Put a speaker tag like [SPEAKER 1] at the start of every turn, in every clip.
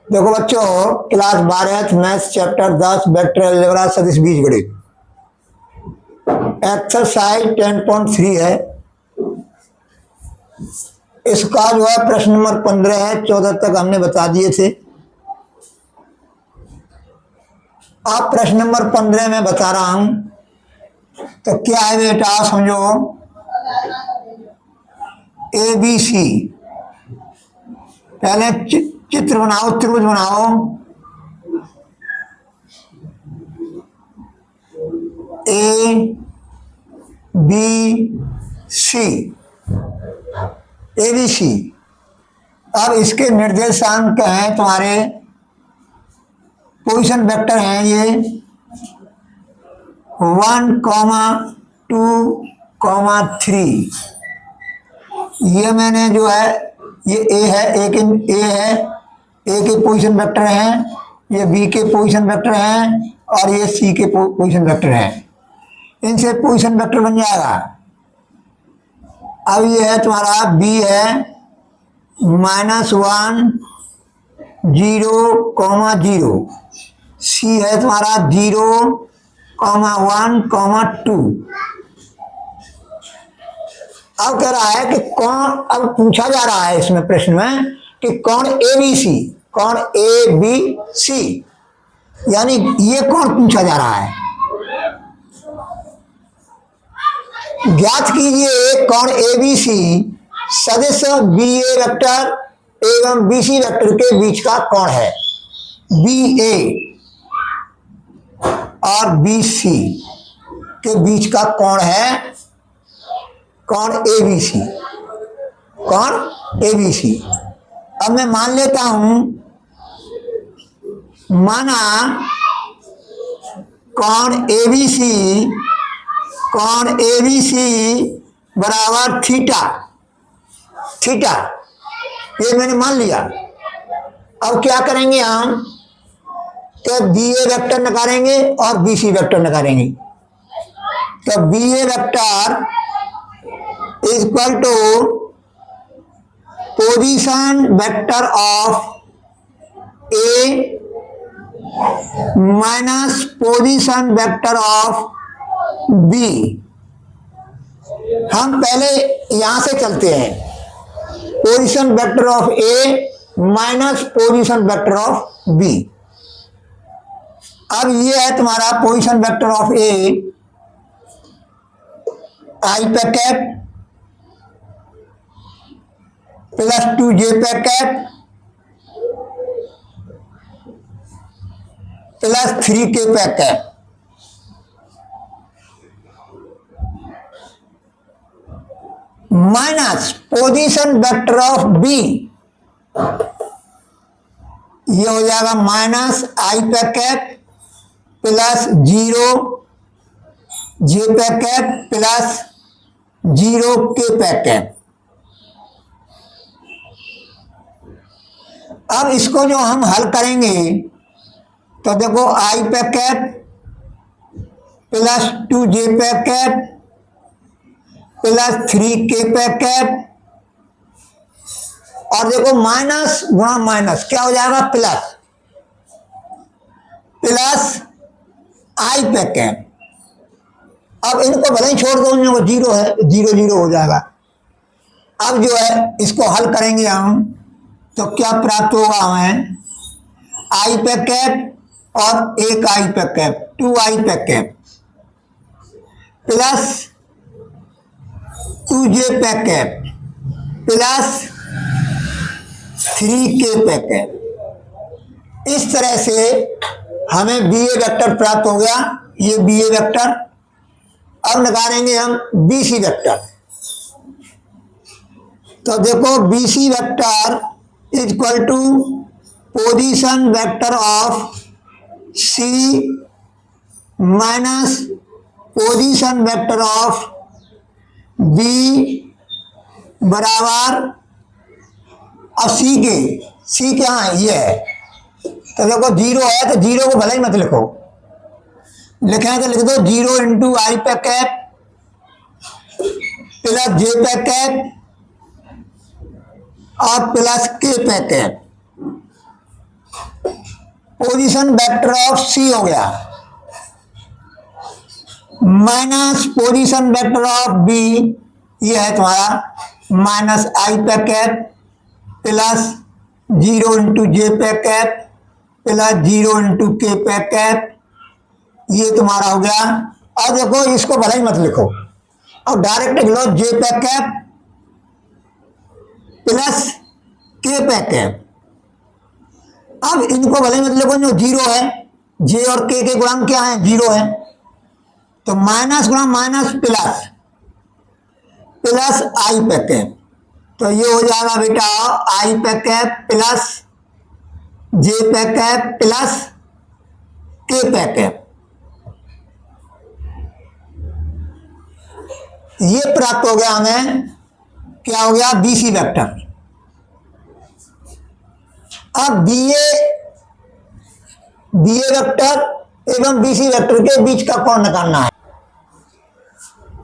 [SPEAKER 1] देखो बच्चों, class 12 maths chapter 10 vector algebra सदिश बीजगणित एक्सरसाइज 10.3 है। इसका जो है प्रश्न नंबर 15 है, 14 तक हमने बता दिए थे। अब प्रश्न नंबर 15 में बता रहा हूं। तो क्या है बेटा, समझो। ए बी सी, पहले चित्र बनाओ, त्रिभुज बनाओ। A B C, A B C. अब इसके निर्देशांक हैं तुम्हारे, पोजीशन वेक्टर हैं ये 1, 2, 3। ये मैंने जो है, ये ए है, ए है, ए के पोजीशन वेक्टर हैं, ये बी के पोजीशन वेक्टर हैं और ये सी के पोजीशन वेक्टर हैं। इनसे पोजीशन वेक्टर बन जाएगा। अब ये है तुम्हारा बी है -1, 0, 0। सी है तुम्हारा 0, 1, 2। अब कह रहा है कि कौन, अब पूछा जा रहा है इसमें प्रश्न में कि कौन ए बी सी, कौन ए बी सी, यानी ये कौन पूछा जा रहा है। ज्ञात कीजिए कौन ए बी सी सदिश बी ए वेक्टर एवं बी सी वेक्टर के बीच का कौन है। बी ए और बी सी के बीच का कौन है, कौन ए बी सी, कौन ए बी सी। अब मैं मान लेता हूं, माना कौन ए बी सी, कौन ए बी सी बराबर थीटा, थीटा ये मैंने मान लिया। अब क्या करेंगे हम, तो बी ए वेक्टर निकालेंगे और बी सी वेक्टर निकालेंगे। तो B A vector is equal to position vector of A minus position vector of B. हम पहले यहां से चलते हैं, position vector of A minus position vector of B. अब ये है तुम्हारा position vector of A, I packet plus 2j packet plus 3k packet. Minus position vector of B, ये हो जाएगा minus I packet plus 0j packet plus 0k packet. अब इसको जो हम हल करेंगे तो देखो I packet plus 2j packet plus 3k packet और देखो माइनस गुणा माइनस क्या हो जाएगा, प्लस, प्लस आई पैकेट। अब इनको भले ही छोड़ दो, इनको 0 है, 0, 0 हो जाएगा। अब जो है इसको हल करेंगे हम तो क्या प्राप्त होगा हमें, आई पैकेट और एक I packet 2i packet plus 2j packet plus 3k packet. इस तरह से हमें बी ए वेक्टर प्राप्त हो गया, ये बी ए वेक्टर। अब निकालेंगे हम बी सी वेक्टर। तो देखो B C vector is equal to position vector of C minus position vector of B बराबर, अब सी क्या है, ये है। तो देखो 0 है तो 0 को भले ही मत लिखो, लिखें तो लिख दो 0 into I packet plus J packet और plus K packet. Position vector of C हो गया minus position vector of B, ये है तुम्हारा माइनस आई पे कैप प्लस 0 इंटू जे पे कैप प्लस 0 इंटू के पे कैप, ये तुम्हारा हो गया। और देखो इसको भले ही मत लिखो और डायरेक्ट लिख लो जे पे कैप प्लस के पे कैप। अब इनको भले ही मत लिखो, जो जीरो है, जे और के गुणांक क्या है, जीरो है, तो माइनस गुणा माइनस प्लस प्लस आई पे कैप, तो ये हो जाएगा बेटा आई पे कैप प्लस जे पे कैप प्लस के पे कैप। ये प्राप्त हो गया हमें, क्या हो गया, बीसी वेक्टर। अब बीए वेक्टर एवं बीसी वेक्टर के बीच का कोण निकालना है।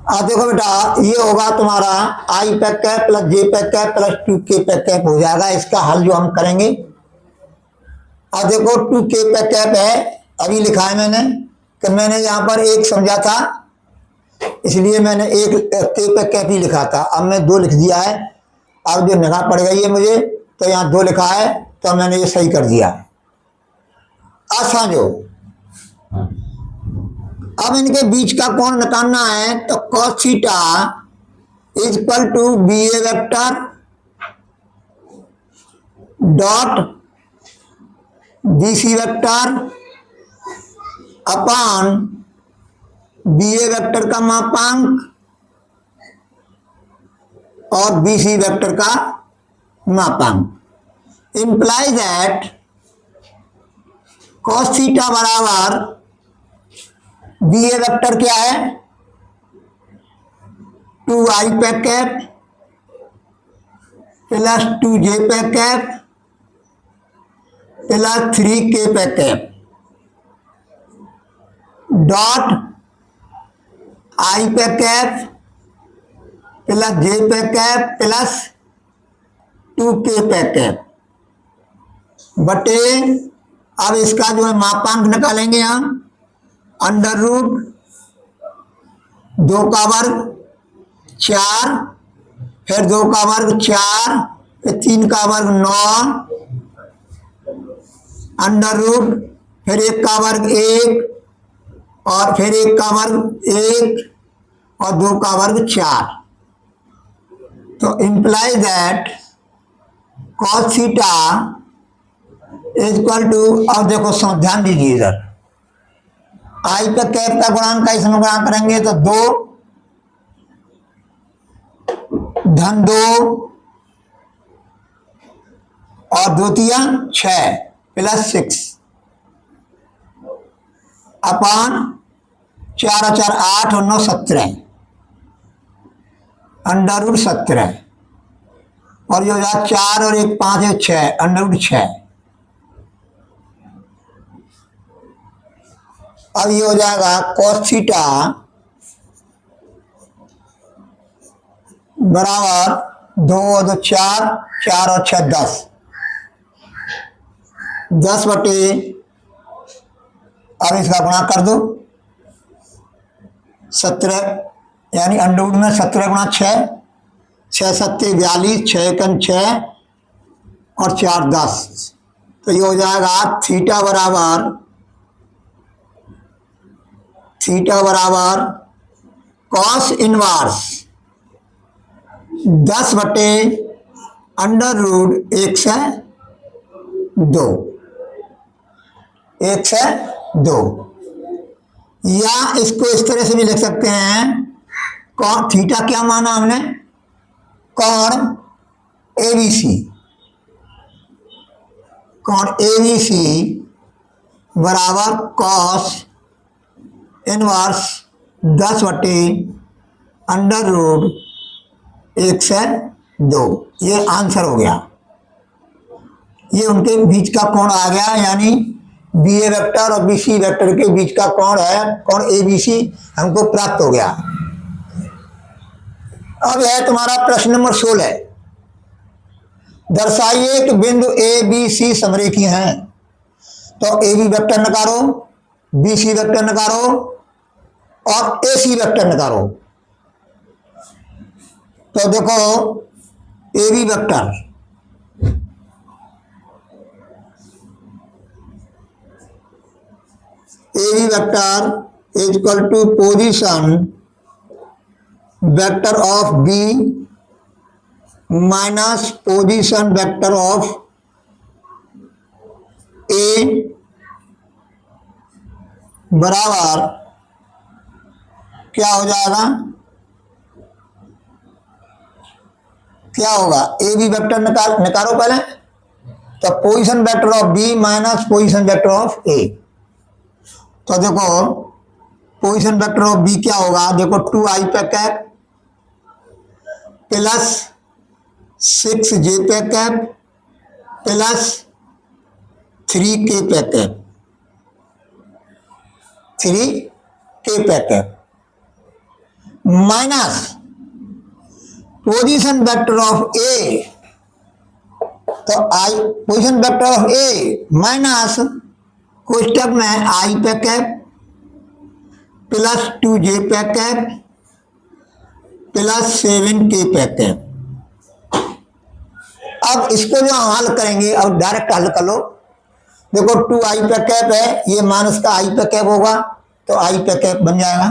[SPEAKER 1] अब देखो बेटा ये होगा तुम्हारा आई पे कैप प्लस जे पे कैप प्लस 2k पे कैप हो जाएगा। इसका हल जो हम करेंगे, अब देखो 2k पे कैप है, अभी लिखा है मैंने कि मैंने यहाँ पर एक समझा था इसलिए मैंने एक k पे कैप ही लिखा था, अब मैं 2 लिख दिया है। अब जो निगाह पड़ गई है मुझे, तो यहाँ 2 लिखा है तो मैंने ये सही कर दिया। आसान जो अब इनके बीच का कोण निकालना है, तो cos theta is equal to B A vector dot B C vector upon B A vector का मापांक और बी सी वेक्टर का मापांक। इंप्लाई दैट cos थीटा बराबर बी ए वेक्टर क्या है, 2i पे कैप प्लस 2j पे कैप प्लस 3k पे कैप डॉट i पे कैप प्लस j पे कैप प्लस 2k पे कैप बटे, अब इसका जो है मापांक निकालेंगे हम, अंडर रूट 2 का वर्ग 4, फिर 2 का वर्ग 4, फिर 3 का वर्ग 9, अंडर रूट फिर 1 का वर्ग 1 और फिर 1 का वर्ग 1 और 2 का वर्ग 4। तो imply that cos theta is equal to, अब देखो ध्यान दीजिए इधर, आई पे कैप का गुणांक का इसमें गुणा करेंगे तो 2 धन 2 और 2 तिया 6 प्लस 6 अपॉन 4 और 4 8 और 9 17 अंडर रूट 17 और ये हो जाए 4 और 1 5 है 6 अंडर रूट 6। अब ये हो जाएगा cos थीटा बराबर 2 और 2 4, 4 और 6 10, 10 बटे, अब इसका गुणा कर दो 17, यानी अंडर में 17 गुणा 6, 6 7 42, 6 एकम 6 और 4 10, तो ये हो जाएगा थीटा बराबर कॉस इनवर्स 10 बटे अंडर रूट 1 से 2, 1 से 2, या इसको इस तरह से भी लिख सकते हैं, कॉन थीटा क्या माना हमने, कॉन एबीसी, कॉन एबीसी बराबर कॉस इनवर्स 10 बटे अंडर रूट 1 से 2, ये आंसर हो गया। ये उनके बीच का कोण आ गया, यानी बी ए वेक्टर और बी सी वेक्टर के बीच का कोण है, कोण ए बी सी हमको प्राप्त हो गया। अब है तुम्हारा प्रश्न नंबर 16, दर्शाइए कि बिंदु ए बी सी समरेखी हैं तो ए बी वेक्टर निकालो, बी सी वेक्टर निकालो और ए सी वेक्टर निकालो। तो देखो A B vector, A B vector is equal to position vector of B minus position vector of A बराबर क्या हो जाएगा, क्या होगा, ए बी वेक्टर निकालो पहले। तो position vector of B minus position vector of A. तो देखो पोजीशन वेक्टर ऑफ बी क्या होगा, देखो 2i पे कैप प्लस 6j पे कैप प्लस 3k पे कैप, 3k पे cap minus position vector of A. तो I position vector of A minus कोष्टक में आई पे कैप प्लस 2j पे कैप प्लस 7k पे कैप। अब इसको जो हम हल करेंगे, अब डायरेक्ट हल कर लो। देखो 2i पे कैप है, ये माइनस का i पे कैप होगा तो i पे कैप बन जाएगा।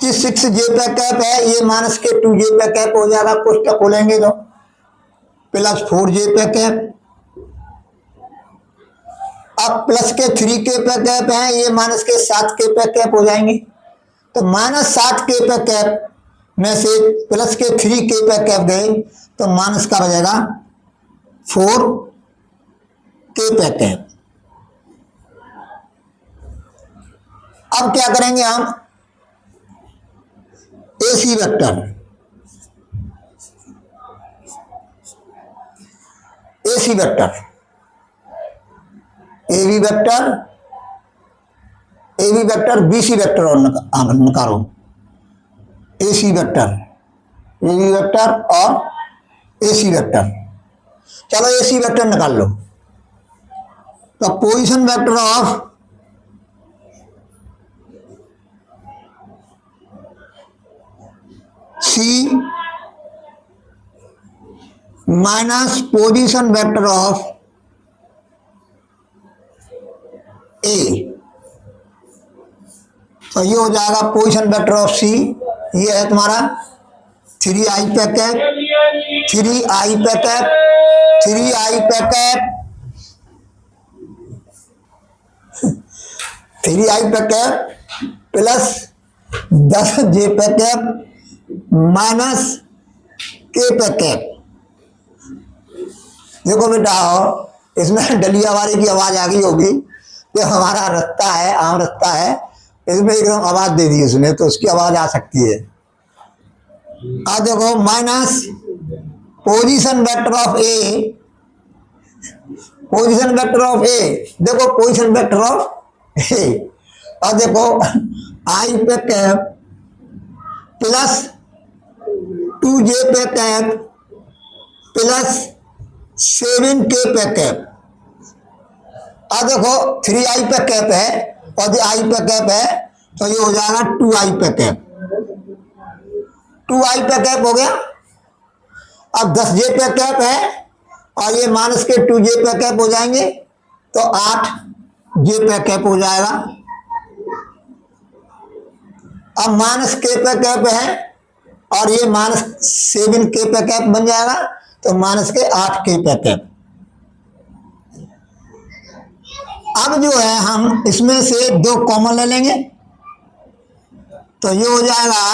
[SPEAKER 1] 6j पे कैप है, ये माइनस के 2j पे कैप हो जाएगा, कोष्टक खोलेंगे तो प्लस 4j पे कैप। अब प्लस के 3k पे कैप है, ये माइनस के 7k पे कैप हो जाएंगे। तो माइनस 7k पे कैप में से प्लस के 3k पे कैप गए तो माइनस का बचेगा 4k पे कैप। अब क्या करेंगे हम, A C vector, A C vector, A B vector, A B vector B C vector और निकालो। A C vector, A B vector और ए सी वेक्टर। चलो ए सी वेक्टर निकाल लो। तो position vector of C minus position vector of A. तो ये हो जाएगा पोजीशन वेक्टर ऑफ सी, ये है तुम्हारा 3i पे कैप, 3i पे कैप, 3i पे कैप, 3i पे कैप प्लस 10j पे कैप माइनस k पे कैप। देखो बेटा, इसमें डलिया वाले की आवाज आ गई होगी, ये हमारा रास्ता है, आम रास्ता है, इसमें एकदम आवाज दे दी उसने, तो उसकी आवाज आ सकती है। अब देखो minus position vector of A, position vector of A, देखो पोजीशन वेक्टर ऑफ ए, और देखो आई पे कैप प्लस 2j पे कैप प्लस 7k पे कैप। अब देखो 3i पे कैप है और जो i पे कैप है तो ये हो जाएगा 2i पे कैप, 2i पे कैप हो गया। अब 10j पे कैप है और ये माइनस के 2j पे कैप हो जाएंगे तो 8j पे कैप हो जाएगा। अब माइनस k पे कैप है और ये माइनस 7k पे कैप बन जाएगा तो माइनस के 8k पे कैप। अब जो है हम इसमें से 2 कॉमन ले लेंगे तो ये हो जाएगा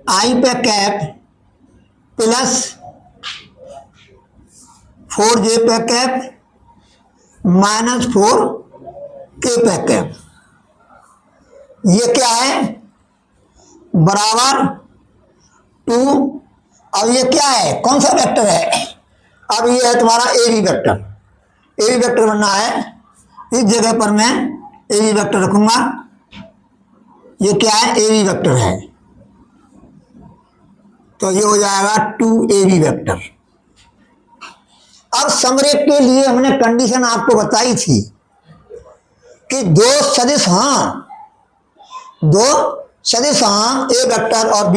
[SPEAKER 1] आई पे कैप प्लस 4j पे कैप माइनस 4k पे कैप। ये क्या है, बराबर 2। अब ये क्या है, कौन सा वेक्टर है, अब ये है तुम्हारा A B vector. A B vector बनना है, इस जगह पर मैं ए बी वेक्टर रखूंगा। ये क्या है, ए बी वेक्टर है, तो ये हो जाएगा 2ab वेक्टर। अब समरेख के लिए हमने कंडीशन आपको बताई थी कि दो सदिश हाँ ए वेक्टर और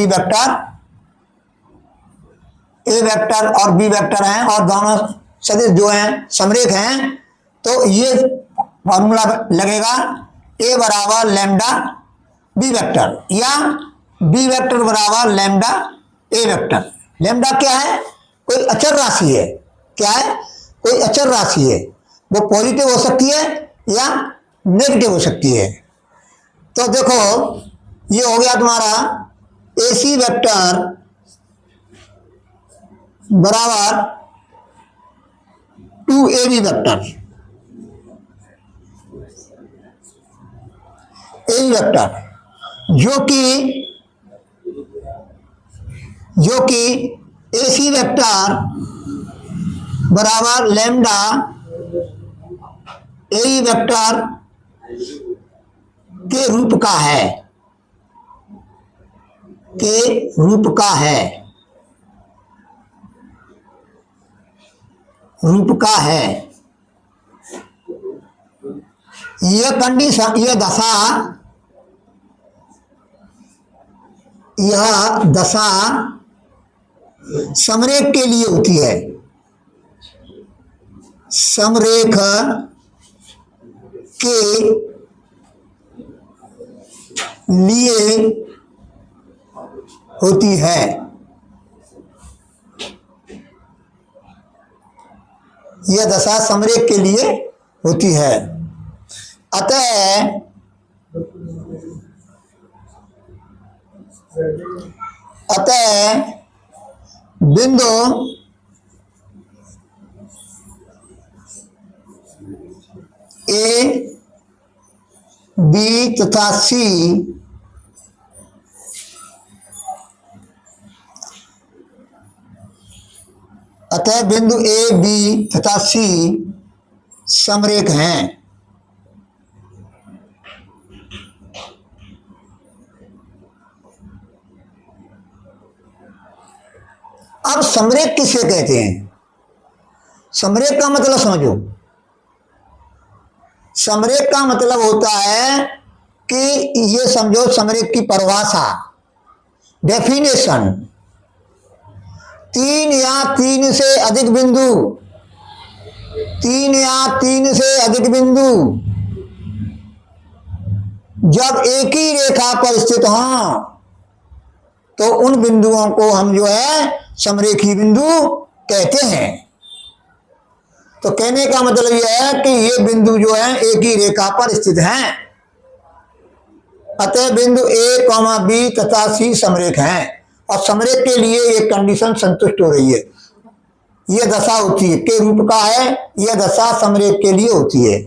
[SPEAKER 1] बी वेक्टर हैं और दोनों सदिश जो हैं समरेख हैं, तो ये फॉर्मूला लगेगा ए बराबर लैम्डा बी वेक्टर या बी वेक्टर बराबर लैम्डा ए वेक्टर। लैम्डा क्या है? कोई अचर राशि है। क्या है? कोई अचर राशि है। वो पॉजिटिव हो सकती है या नेगेटिव हो सकती है। तो देखो ये हो गया तुम्हारा AC वेक्टर बराबर 2AB वेक्टर। AB वेक्टर जो कि AC वेक्टर बराबर लैम्डा ए वेक्टर के रूप का है। यह कंडीशन, यह दशा समरेख के लिए होती है। समरेख के लिए होती है। यह दशा समरेख के लिए होती है। अतः बिंदु ए बी तथा सी अतः बिंदु ए बी तथा सी समरेख हैं। अब समरेख किसे कहते हैं? समरेख का मतलब समझो। समरेख का मतलब होता है कि ये समझो समरेख की परिभाषा, डेफिनेशन, तीन या तीन से अधिक बिंदु जब एक ही रेखा पर स्थित हों तो उन बिंदुओं को हम जो है समरेखी बिंदु कहते हैं। तो कहने का मतलब यह है कि ये बिंदु जो है एक ही रेखा पर स्थित हैं। अतः बिंदु A, B तथा C समरेख हैं और समरेख के लिए ये कंडीशन संतुष्ट हो रही है। यह दशा होती है, के रूप का है, यह दशा समरेख के लिए होती है।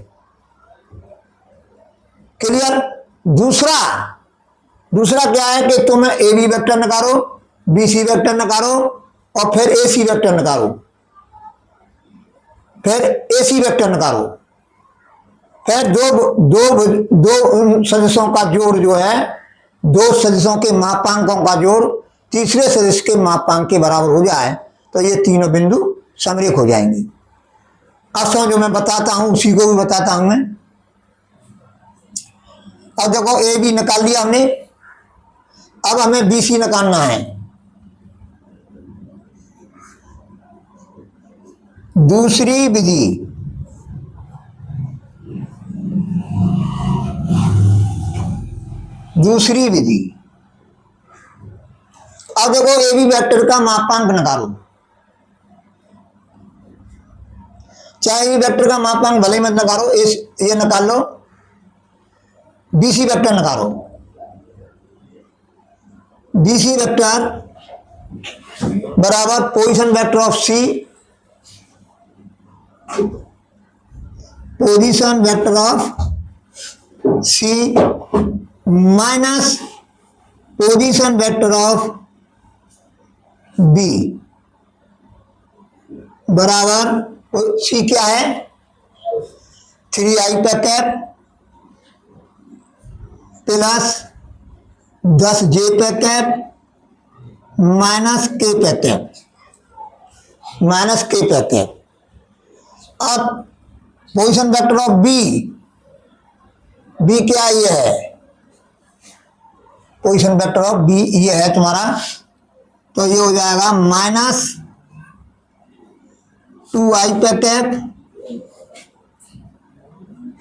[SPEAKER 1] क्लियर? दूसरा क्या है कि तुम AB वेक्टर निकालो, BC वेक्टर निकालो और फिर AC वेक्टर निकालो, फिर AC वेक्टर निकालो, फिर दो सदिशों का जोड़ जो है, दो सदिशों के मापांकों का जोड़ तीसरे सदिश के मापांक के बराबर हो जाए तो ये तीनों बिंदु समरेख हो जाएंगे। अब समझो, मैं बताता हूं, उसी को भी बताता हूं मैं। अब देखो AB निकाल लिया हमने, अब हमें BC निकालना है। दूसरी विधि, अब देखो AB वेक्टर का मापांक निकालो। चाहे AB वेक्टर का मापांक भले मत निकालो, ये निकाल लो। BC वेक्टर निकालो। BC वेक्टर बराबर position vector of C, position vector of C minus position vector of B बराबर C क्या है? 3i पे कैप प्लस 10j पे कैप माइनस k पे कैप। अब position vector of B, B क्या ये है, पोजीशन वेक्टर ऑफ बी ये है तुम्हारा, तो ये हो जाएगा -2i पे कैप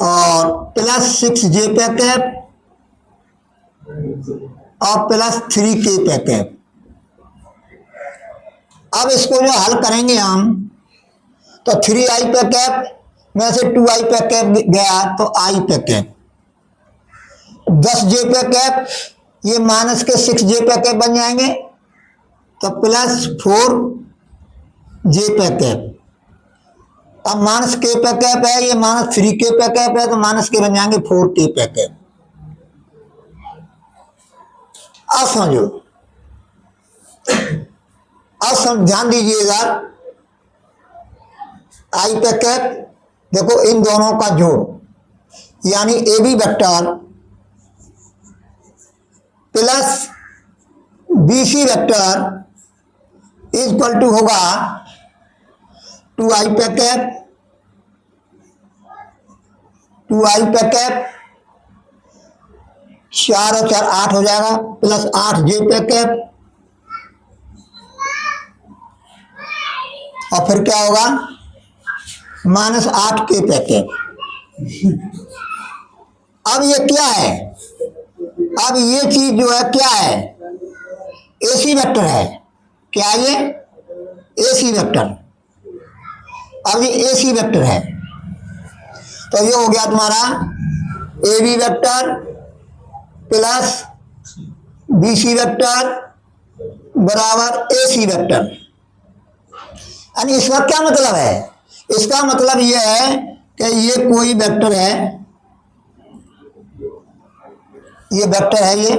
[SPEAKER 1] और +6j पे कैप और +3k पे कैप। अब इसको जो हल करेंगे हम, तो 3i पे कैप में से 2i पे कैप गया तो i पे कैप, 10j पे कैप, ये -6j पे कैप बन जाएंगे, तो +4j पे कैप। अब -k पे कैप है, ये -3k पे कैप है, तो -k बन जाएंगे 4k पे कैप। अब समझो, अब ध्यान दीजिएगा, आई पे कैप, देखो इन दोनों का जोड़, यानी A B vector plus B C vector equal to होगा 2i पे कैप, 2i पे कैप, 4 और 4 8 हो जाएगा, +8j पे कैप, और फिर क्या होगा -8k पे कैप। अब ये क्या है, अब ये चीज जो है क्या है, एसी वेक्टर है, क्या ये एसी वेक्टर। अब ये एसी वेक्टर है, तो ये हो गया तुम्हारा A B vector plus B C vector बराबर ए सी वेक्टर। यानी इसका क्या मतलब है, इसका मतलब ये है कि ये कोई वेक्टर है, ये वेक्टर है, ये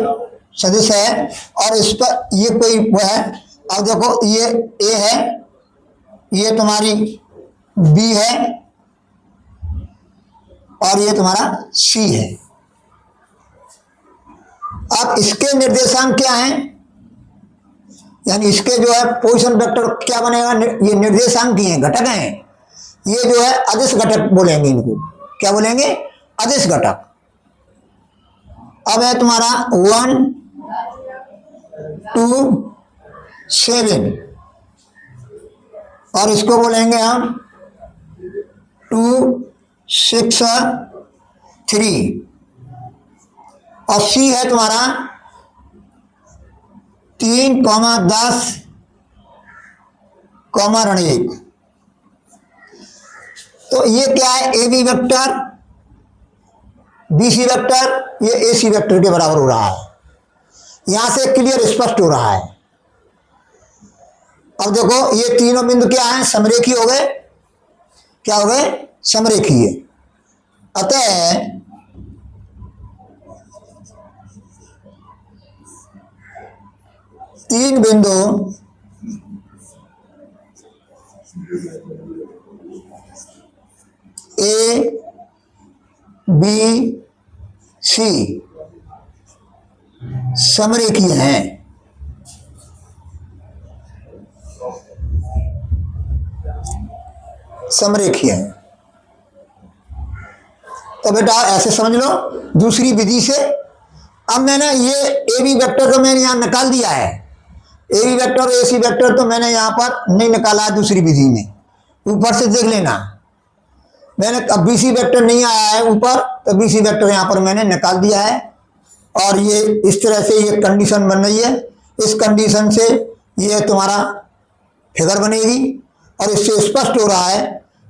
[SPEAKER 1] सदिश है, और इस पर ये कोई वो है। अब देखो ये ए है, ये तुम्हारी बी है, और ये तुम्हारा सी है। अब इसके निर्देशांक क्या हैं, यानी इसके जो है पोजीशन वेक्टर क्या बनेगा, ये निर्देशांक ही हैं, घटक हैं, ये जो है अदिश घटक बोलेंगे इनको, क्या बोलेंगे, अदिश घटक। अब है तुम्हारा 1 2 7, और इसको बोलेंगे हम 2 6 3, और सी है तुम्हारा 3, 10, 1। तो ये क्या है, A B vector B C vector, ये ए सी वेक्टर के बराबर हो रहा है। यहां से क्लियर स्पष्ट हो रहा है। अब देखो ये तीनों बिंदु क्या हैं, समरेखी हो गए, क्या हो गए, समरेखीय। अतः तीन बिंदु ए बी सी समरेखीय हैं। समरेखीय हैं, तो बेटा ऐसे समझ लो दूसरी विधि से। अब मैंने ये ए बी वेक्टर तो मैंने यहां निकाल दिया है, ए बी वेक्टर और ए सी वेक्टर तो मैंने यहां पर नहीं निकाला है दूसरी विधि में, ऊपर से देख लेना। मैंने अब बी सी वेक्टर नहीं आया है ऊपर, तो बी सी वेक्टर यहां पर मैंने निकाल दिया है, और ये इस तरह से ये कंडीशन बन रही है। इस कंडीशन से ये तुम्हारा फिगर बनेगी, और इससे स्पष्ट हो रहा है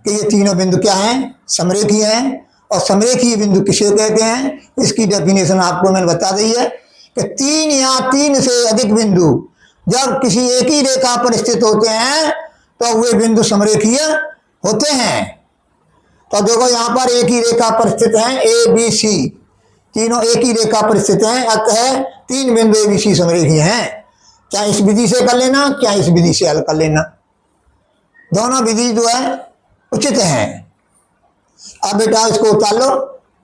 [SPEAKER 1] कि ये तीनों बिंदु क्या हैं, समरेखीय हैं। और समरेखीय बिंदु किसे कहते हैं, इसकी डेफिनेशन आपको मैंने बता दी है कि 3 या 3 से अधिक बिंदु जब किसी एक ही रेखा पर स्थित होते हैं तो वे बिंदु समरेखीय होते हैं। तो देखो यहाँ पर एक ही रेखा पर स्थित हैं, ए बी सी तीनों एक ही रेखा पर स्थित हैं, अतः 3 बिंदु ए बी सी समरेखीय हैं। चाहे इस विधि से कर लेना, चाहे इस विधि से हल कर लेना, दोनों विधि जो है उचित हैं। अब बेटा इसको उतार लो,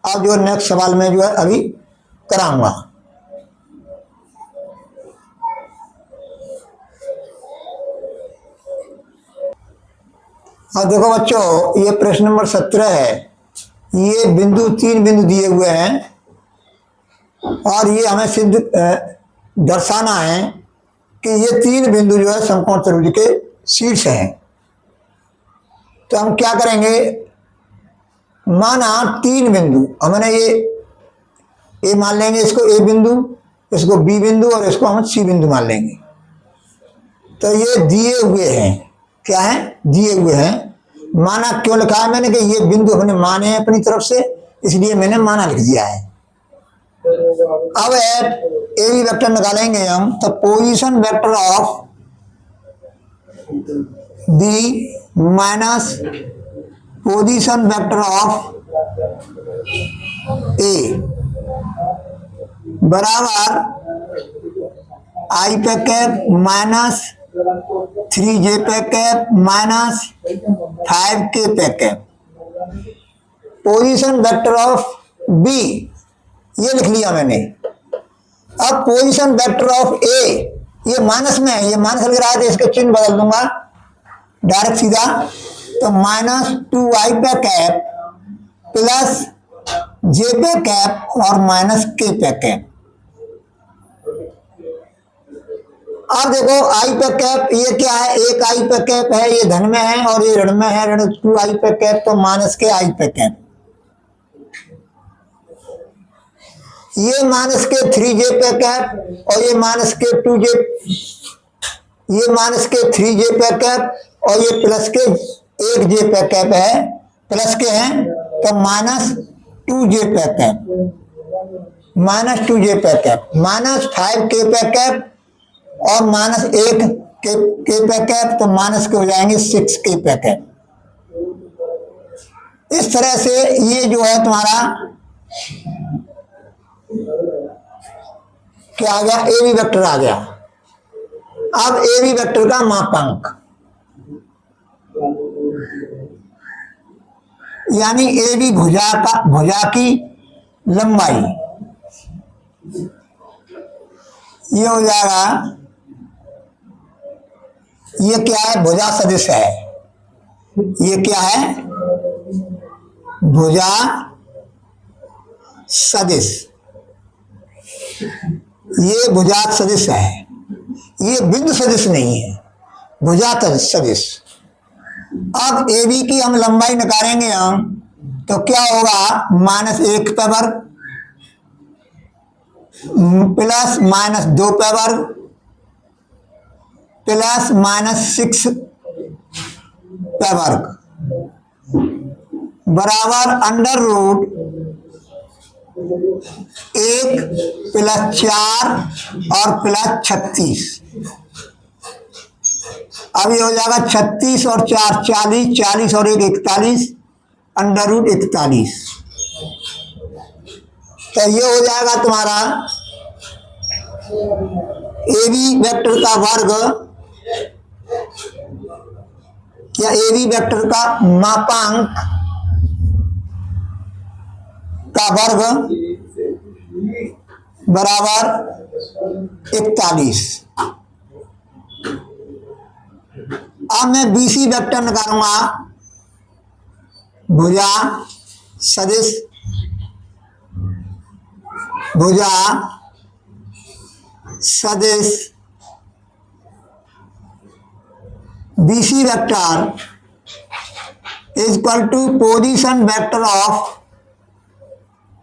[SPEAKER 1] अब जो नेक्स्ट सवाल में जो है अभी कराऊंगा। और देखो बच्चों, ये प्रश्न नंबर 17 है। ये बिंदु, 3 बिंदु दिए हुए हैं और ये हमें सिद्ध दर्शाना है कि ये 3 बिंदु जो है समकोण त्रिभुज के शीर्ष हैं। तो हम क्या करेंगे, माना 3 बिंदु, हमने ये मान लेंगे, इसको ए बिंदु, इसको बी बिंदु और इसको हम सी बिंदु मान लेंगे। तो ये दिए हुए हैं, क्या है, दिए हुए हैं। माना क्यों लिखा है मैंने कि ये बिंदु हमने माने हैं अपनी तरफ से, इसलिए मैंने माना लिख दिया है। अब ए बी वेक्टर निकालेंगे हम, तो position vector of B minus position vector of A बराबर आई पे कैप माइनस 3j पे कैप माइनस 5k पे cap. Position vector of B ये लिख लिया मैंने। अब पोजीशन वेक्टर ऑफ ए, ये माइनस में है, ये माइनस लग रहा है तो इसका चिन्ह बदल दूंगा डायरेक्ट सीधा। तो माइनस 2i पे कैप प्लस j पे कैप और माइनस k पे कैप। अब देखो आई पे कैप ये क्या है, एक आई पे कैप है, ये धन में है और ये ऋण में है, ऋण 2i पे कैप, तो माइनस के आई पे कैप। ये माइनस के 3j पे कैप और ये माइनस के 2j, ये माइनस के 3j पे कैप और ये प्लस के 1j पे कैप है, प्लस के हैं तो माइनस 2j पे कैप, माइनस 2j पे कैप, माइनस 5k पे कैप और माइनस 1k पे कैप, तो माइनस के हो जाएंगे 6k पे कैप। इस तरह से ये जो है तुम्हारा क्या आ गया, ए बी वेक्टर आ गया। अब ए बी वेक्टर का मापांक, यानी ए बी भुजा की लंबाई, ये हो जाएगा, ये क्या है, भुजा सदिश है। ये क्या है, भुजा सदिश, ये भुजा सदिश है, ये बिंदु सदिश नहीं है, भुजा सदिश। अब ए बी की हम लंबाई निकालेंगे हम, तो क्या होगा, -1 पे वर्ग प्लस -2 पे वर्ग प्लस -6 पे वर्ग बराबर अंडर रूट 1 प्लस 4 और प्लस 36। अब ये हो जाएगा 36 और 4 40, 40 और 1 41, अंडर रूट 41। तो ये हो जाएगा तुम्हारा ए बी वेक्टर का वर्ग, या ए बी वेक्टर का मापांक का वर्ग बराबर 41। अब मैं बीसी वेक्टर निकालूंगा, भुजा सदिश, भुजा सदिश BC vector is equal to position vector of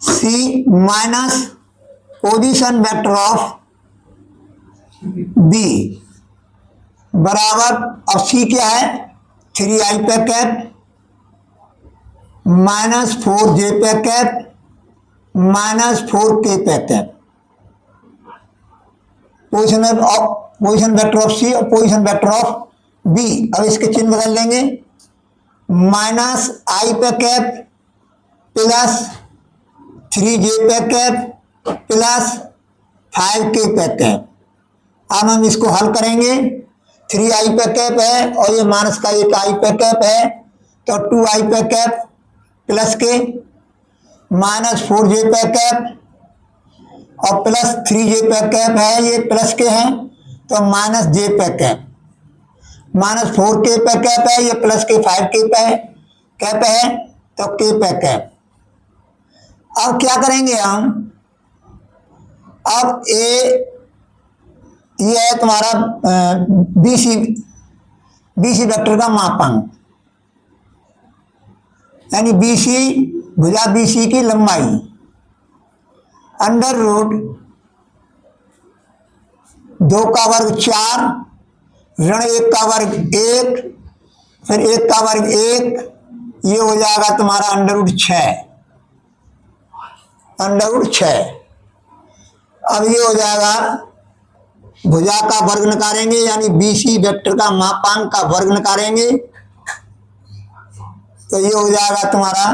[SPEAKER 1] C minus position vector of B बराबर, अब सी क्या है, 3i पे कैप माइनस 4j पे कैप माइनस 4k पे कैप। पोजीशन वेक्टर ऑफ सी और पोजीशन वेक्टर ऑफ बी। अब इसके चिन्ह बदल लेंगे, माइनस आई पे कैप प्लस 3j पे कैप प्लस 5k पे कैप। अब हम इसको हल करेंगे, 3i पे कैप है और ये माइनस का 1i पे कैप है, तो 2i पे कैप प्लस के माइनस 4j पे कैप और प्लस 3j पे कैप है, ये प्लस के हैं तो माइनस j पे कैप। -4 के पे कैप है, ये प्लस के 5 के पे कैप है, तो के पे कैप। अब क्या करेंगे हम, अब ये है तुम्हारा बीसी वेक्टर का मापांक, यानी बीसी भुजा बीसी की लंबाई अंडर रूट 2 का वर्ग 4 ऋण 1 का वर्ग 1 फिर 1 का वर्ग 1, ये हो जाएगा तुम्हारा अंडर रूट 6। अब ये हो जाएगा, भुजा का वर्ग निकालेंगे यानी बीसी वेक्टर का मापांक का वर्ग निकालेंगे, तो ये हो जाएगा तुम्हारा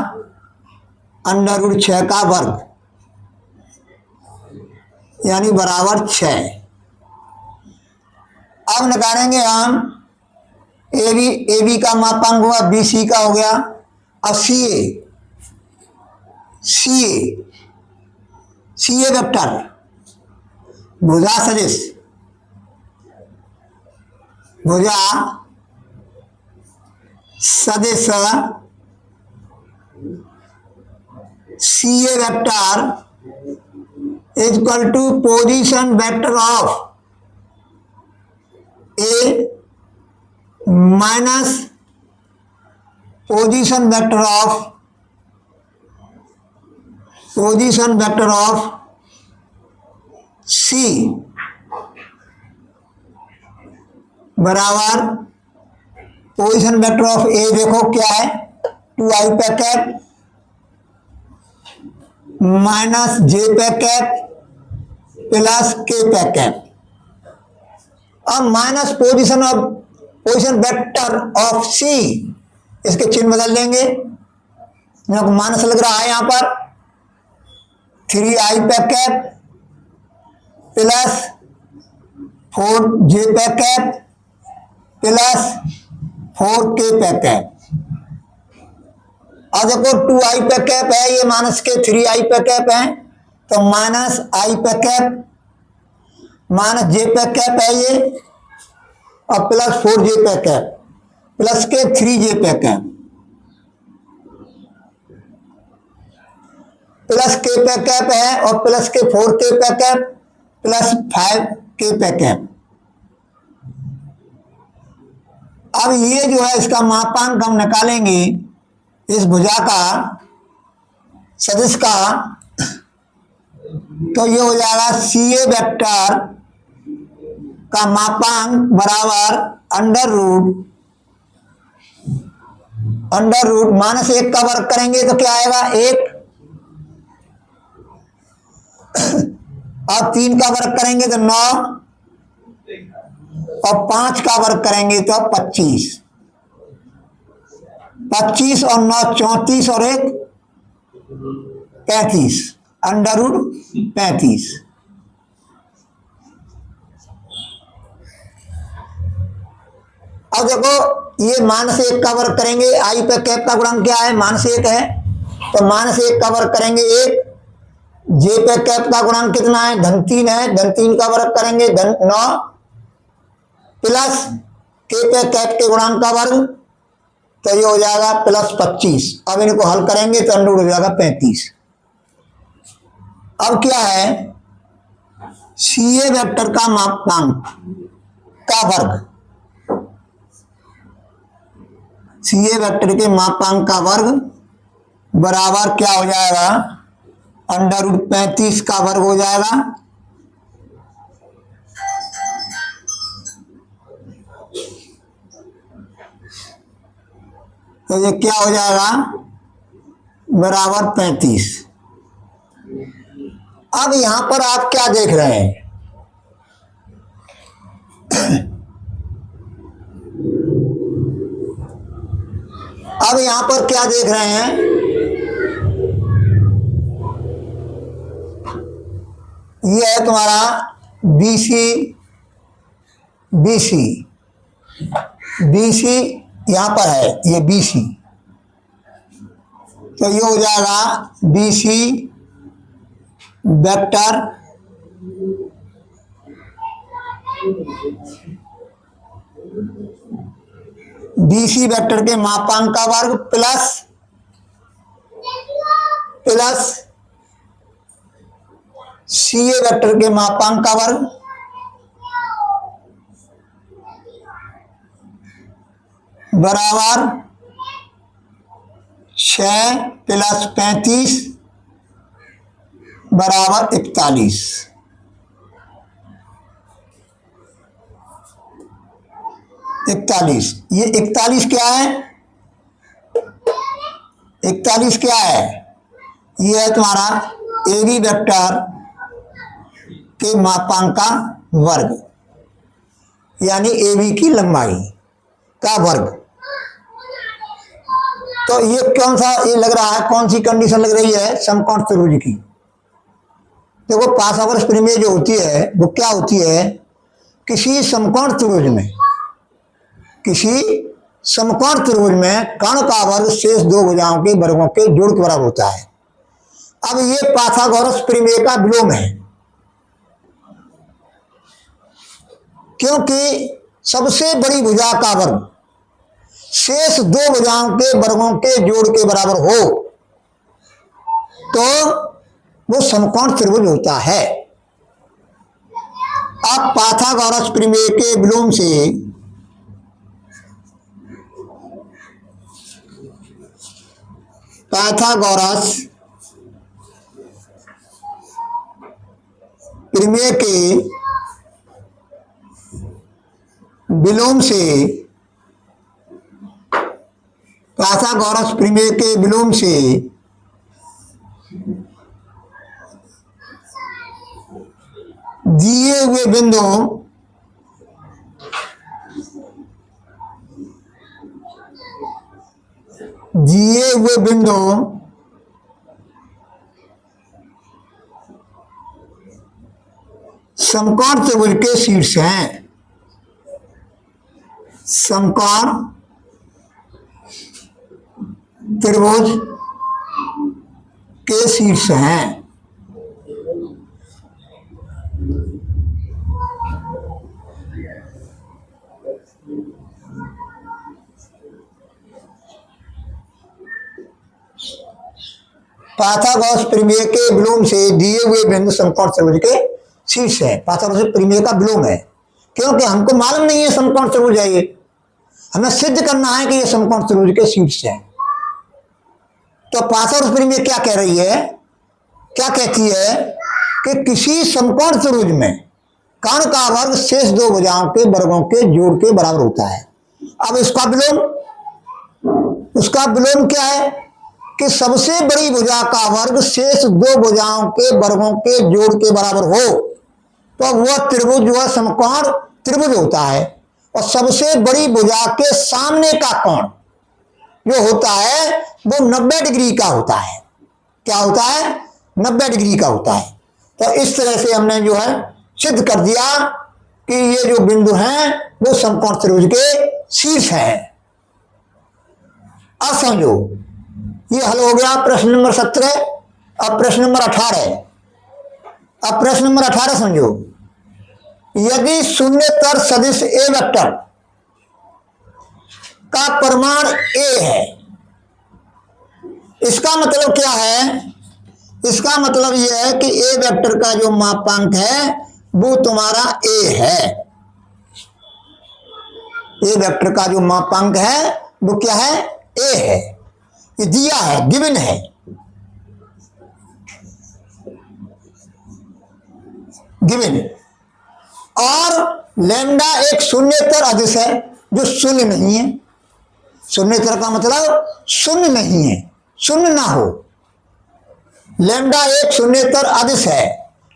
[SPEAKER 1] अंडर रूट 6 का वर्ग, यानी बराबर 6। अब निकालेंगे हम ए बी का मापांक हुआ, बी सी का हो गया। अब सी ए वेक्टर भुजा सदिश, C A vector is equal to position vector of A minus position vector of C बराबर पोजीशन वेक्टर ऑफ ए, देखो क्या है, 2i पे कैप माइनस जे पे कैप प्लस के पे कैप। अब माइनस पोजीशन वेक्टर ऑफ सी, इसके चिन्ह बदल देंगे, माइनस लग रहा है यहाँ पर, 3i पे कैप प्लस 4j पे कैप प्लस 4k पे कैप। और देखो 2i पे कैप है, ये माइनस के 3i पे कैप है, तो माइनस i पे कैप माइनस j पे कैप है ये, और प्लस 4j पे कैप प्लस के 3j पे कैप प्लस के पे कैप है, और प्लस के 4k पे कैप प्लस 5k पे कैप। अब ये जो है इसका मापांक हम निकालेंगे इस भुजा का सदिश का, तो ये हो जाएगा सी ए वेक्टर का मापांक बराबर अंडर रूट -1 का वर्ग करेंगे तो क्या आएगा 1, और 3 का वर्ग करेंगे तो 9, और 5 का वर्ग करेंगे तो 25 और 9 34 और 1 35, अंडर रूट 35। अब देखो ये -1 का वर्ग करेंगे, आई पे कैप का गुणांक क्या है, -1 है, तो -1 का वर्ग करेंगे 1, जे पे कैप का गुणांक कितना है, -3 है, -3 का वर्ग करेंगे 9 प्लस के पे कैप के गुणांक का वर्ग, तो ये हो जाएगा प्लस 25। अब इनको हल करेंगे तो अंडर रूट हो जाएगा 35। अब क्या है, सी ए वेक्टर का मापांक का वर्ग, सी ए वेक्टर के मापांक का वर्ग बराबर क्या हो जाएगा, अंडर रूट 35 का वर्ग हो जाएगा, तो ये क्या हो जाएगा बराबर 35। अब यहां पर आप क्या देख रहे हैं, अब यहां पर क्या देख रहे हैं, ये है तुम्हारा बीसी यहां पर है, ये बीसी, तो ये हो जाएगा बीसी वेक्टर BC वेक्टर के मापांक का वर्ग प्लस CA वेक्टर के मापांक का वर्ग बराबर 6 + 35 बराबर 41। ये 41 क्या है? 41 क्या है? ये है तुम्हारा AB वेक्टर के मापांक का वर्ग, यानी AB की लंबाई का वर्ग। तो ये कौन सा ये लग रहा है, कौन सी कंडीशन लग रही है? समकोण त्रिभुज की। देखो पाइथागोरस प्रमेय जो होती है वो क्या होती है? किसी समकोण त्रिभुज में कर्ण का वर्ग शेष दो भुजाओं के वर्गों के जोड़ के बराबर होता है। अब ये पाइथागोरस प्रमेय का विलोम है, क्योंकि सबसे बड़ी भुजा का वर्ग शेष दो भुजाओं के वर्गों के जोड़ के बराबर हो तो वो समकोण त्रिभुज होता है। अब पाइथागोरस प्रमेय के विलोम से पाइथागोरस प्रमेय के विलोम से दिए हुए बिंदु समकोण त्रिभुज के शीर्ष हैं। समकोण त्रिभुज के शीर्ष हैं। पाइथागोरस प्रमेय के विलोम से दिए हुए बिंदु समकोण त्रिभुज के शीर्ष है। पाइथागोरस प्रमेय का विलोम है, क्योंकि हमको मालूम नहीं है समकोण त्रिभुज है, ये हमें सिद्ध करना है कि ये समकोण त्रिभुज के शीर्ष है। तो पाइथागोरस प्रमेय क्या कह रही है? क्या कहती है कि किसी समकोण त्रिभुज में कर्ण का वर्ग शेष दो भुजाओं के वर्गों के जोड़ के बराबर होता है। अब उसका विलोम क्या है कि सबसे बड़ी भुजा का वर्ग शेष दो भुजाओं के वर्गों के जोड़ के बराबर हो तो वह त्रिभुज जो है समकोण त्रिभुज होता है। और सबसे बड़ी भुजा के सामने का कोण जो होता है वो 90 डिग्री का होता है। क्या होता है? 90 डिग्री का होता है। तो इस तरह से हमने जो है सिद्ध कर दिया कि ये जो बिंदु हैं वो समकोण त्रिभुज के शीर्ष हैं। अब समझो, ये हल हो गया प्रश्न नंबर 17। अब प्रश्न नंबर 18। अब प्रश्न नंबर 18 समझो, यदि शून्यतर सदिश ए वेक्टर का परिमाण ए है, इसका मतलब क्या है? इसका मतलब यह है कि ए वेक्टर का जो मापांक है वो तुम्हारा ए है। ए वेक्टर का जो मापांक है वो क्या है? ए है। ये दिया है, गिवन है। गिवन। और लैम्डा एक शून्यतर अदिश है जो शून्य नहीं है। शून्यतर का मतलब शून्य नहीं है, शून्य ना हो। लैम्डा एक शून्यतर अदिश है,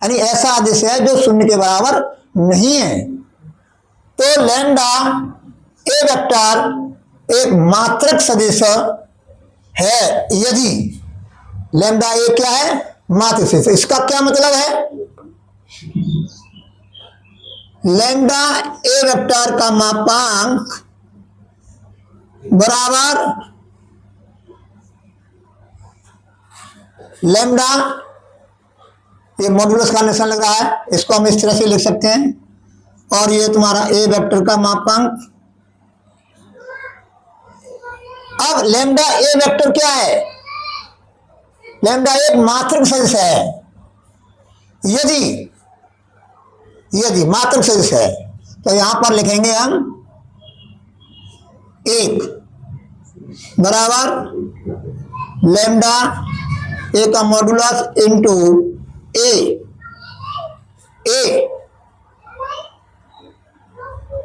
[SPEAKER 1] यानी ऐसा अदिश है जो शून्य के बराबर नहीं है। तो लैम्डा ए वेक्टर एक मात्रक सदिश है यदि लैम्डा ए क्या है? मात्रक सदिश। इसका क्या मतलब है? लैम्डा ए वेक्टर का मापांक बराबर लैम्डा, ये मॉड्यूलस का निशान लग रहा है, इसको हम इस तरह से लिख सकते हैं। और ये तुम्हारा ए वेक्टर का मापांक अब लैम्डा ए वेक्टर क्या है? लैम्डा एक मात्रक सदिश है। यदि यदि मात्रक सदिश है तो यहां पर लिखेंगे हम 1 बराबर लैम्डा ए का मॉडुलस इंटू ए ए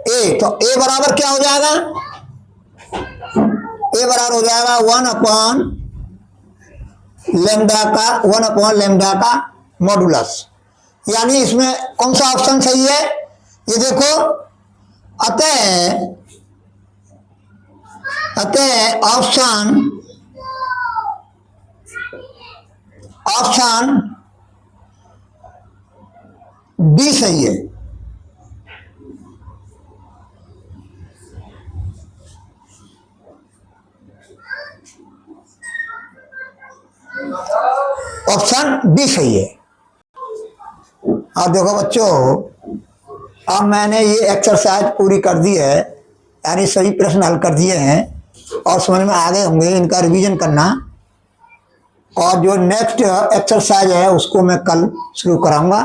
[SPEAKER 1] ए तो ए बराबर क्या हो जाएगा? ए बराबर हो जाएगा 1/लैम्डा का मॉडुलस। यानी इसमें कौन सा ऑप्शन सही है? ये देखो, अतः ऑप्शन डी सही है। ऑप्शन डी सही है। अब देखो बच्चों, अब मैंने ये एक्सरसाइज पूरी कर दी है, यानी सभी प्रश्न हल कर दिए हैं और समझ में आ गए होंगे। इनका रिवीजन करना, और जो नेक्स्ट एक्सरसाइज है उसको मैं कल शुरू कराऊंगा।